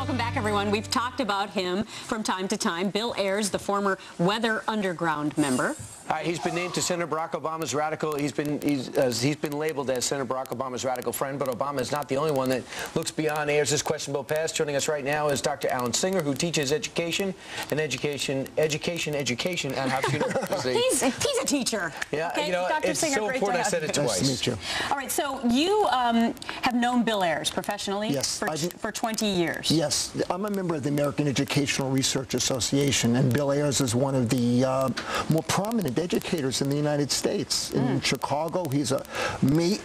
Welcome back, everyone. We've talked about him from time to time. Bill Ayers, the former Weather Underground member. He's been named to Senator Barack Obama's radical. He's been labeled as Senator Barack Obama's radical friend, but Obama is not the only one that looks beyond Ayers' questionable past. Joining us right now is Dr. Alan Singer, who teaches education at Hofstra University. He's a teacher. Yeah, okay? you know, Dr. it's Singer, so important I said it twice. Nice to meet you. All right, so you have known Bill Ayers professionally for 20 years. Yes, I'm a member of the American Educational Research Association, and Bill Ayers is one of the more prominent educators in the United States. In Chicago, he's a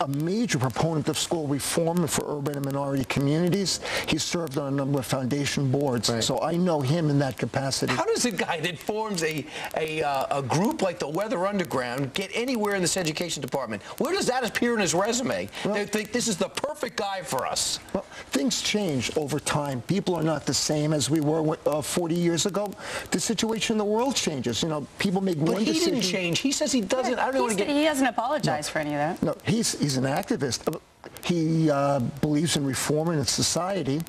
major proponent of school reform for urban and minority communities. He's served on a number of foundation boards, so I know him in that capacity. How does a guy that forms a group like the Weather Underground get anywhere in this education department? Where does that appear in his resume? Well, they think this is the perfect guy for us. Well, things change over time. People are not the same as we were 40 years ago. The situation in the world changes. You know, people make one decision. He didn't change. He says he doesn't. Yeah, he doesn't apologize for any of that. No, he's an activist. He believes in reform in society.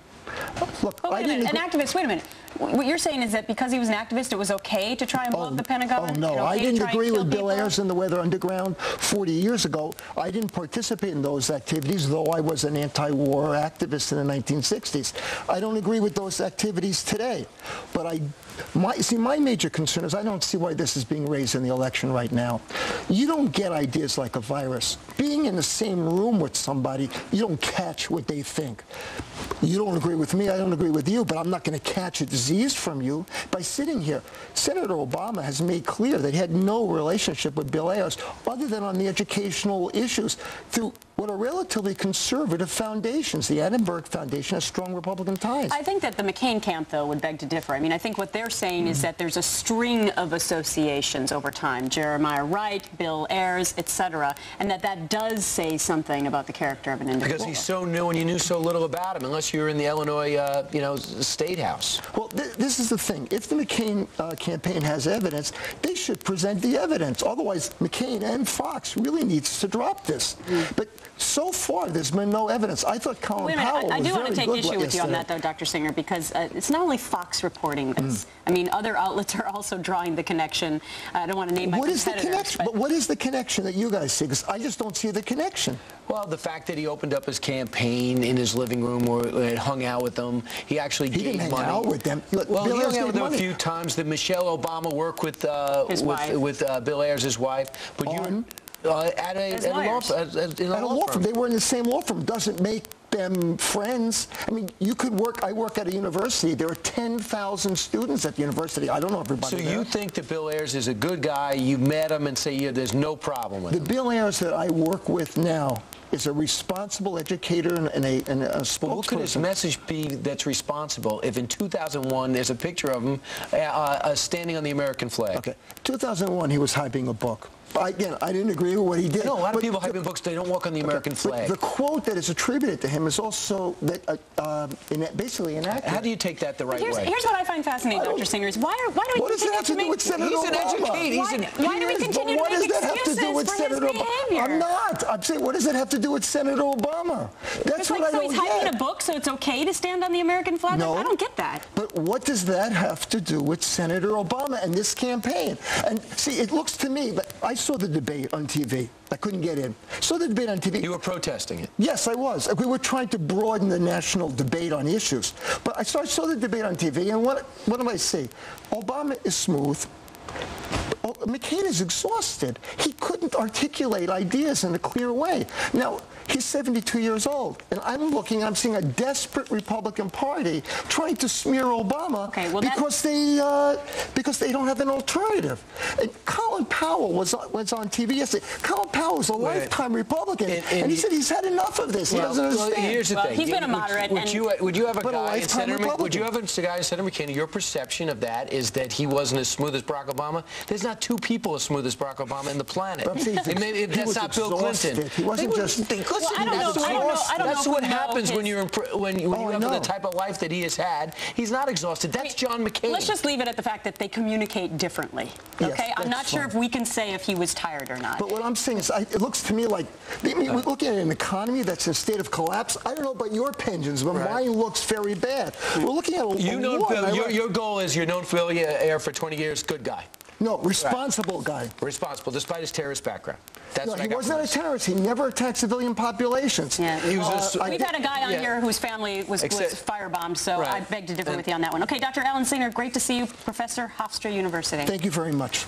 Look, but wait a minute, an activist. Wait a minute. What you're saying is that because he was an activist, it was okay to try and blow up the Pentagon? Oh, no. Okay I didn't agree with Bill people? Ayers in the Weather Underground 40 years ago. I didn't participate in those activities, though I was an anti-war activist in the 1960s. I don't agree with those activities today. But my major concern is I don't see why this is being raised in the election right now. You don't get ideas like a virus. Being in the same room with somebody, you don't catch what they think. You don't agree with me, I don't agree with you, but I'm not going to catch a disease from you by sitting here. Senator Obama has made clear that he had no relationship with Bill Ayers other than on the educational issues through what are relatively conservative foundations. The Annenberg Foundation has strong Republican ties. I think that the McCain camp, though, would beg to differ. I mean, I think what they're saying is that there's a string of associations over time. Jeremiah Wright, Bill Ayers, etc., and that does say something about the character of an individual. Because he's so new and you knew so little about him, unless you were in the Illinois, State House. Well, this is the thing. If the McCain campaign has evidence, they should present the evidence. Otherwise, McCain and Fox really needs to drop this. But so far, there's been no evidence. I thought Colin Powell was very good. I do want to take issue with you on that, though, Dr. Singer, because it's not only Fox reporting this. I mean, other outlets are also drawing the connection. I don't want to name my competitors. What is the connection? But what is the connection that you guys see? Because I just don't see the connection. Well, the fact that he opened up his campaign in his living room or hung out with them, he actually gave money. He didn't hang out with them. Look, well, he hung out with them a few times. Did Michelle Obama work with Bill Ayers, his wife? But at a law firm. They were in the same law firm. Doesn't make them friends. I mean, you could work. I work at a university. There are 10,000 students at the university. I don't know everybody. So you think that Bill Ayers is a good guy? You met him and say, yeah, there's no problem with him. The Bill Ayers that I work with now is a responsible educator and a spokesperson. What could his message be that's responsible if in 2001 there's a picture of him standing on the American flag? Okay. 2001, he was hyping a book. Again, I didn't agree with what he did. No, a lot of people hyping books, they don't walk on the American flag. The quote that is attributed to him is also that basically inaccurate. How do you take that the right way? Here's what I find fascinating, Dr. Singer, is why do we what does that have to do with Senator Obama? Why do we continue to make excuses for his behavior? I'm not. I'm saying, what does that have to do with Senator Obama? That's what I don't get. So he's hyping a book, so it's okay to stand on the American flag? No. I don't get that. But what does that have to do with Senator Obama and this campaign? And see, it looks to me, but I saw the debate on TV. I couldn't get in. Saw the debate on TV. You were protesting it? Yes, I was. We were trying to broaden the national debate on issues. But I saw the debate on TV, and what do I see? Obama is smooth. McCain is exhausted. He couldn't articulate ideas in a clear way. Now, he's 72 years old, and I'm seeing a desperate Republican Party trying to smear Obama because they don't have an alternative. And Colin Powell was on TV yesterday. Colin Powell was a lifetime Republican, and he said he's had enough of this. He doesn't understand. Well, here's the thing. He's been a moderate. Would you have a guy in Senator McCain? Your perception of that is that he wasn't as smooth as Barack Obama. There's not two people as smooth as Barack Obama in the planet. That's not Bill Clinton. He wasn't just. That's what happens when you have the type of life that he has had. He's not exhausted. That's John McCain. Let's just leave it at the fact that they communicate differently. Okay, I'm not sure sure if we can say if he was tired or not. But what I'm saying is, it looks to me like, we're looking at an economy that's in a state of collapse. I don't know about your pensions, but mine looks very bad. We're looking at your goal is you're known for Ayer for 20 years, good guy. No, responsible guy. Responsible, despite his terrorist background. That's no, he wasn't a terrorist. He never attacked civilian populations. Yeah. We've had a guy on here whose family was firebombed, so I beg to differ with you on that one. Okay, Dr. Alan Singer, great to see you, Professor, Hofstra University. Thank you very much.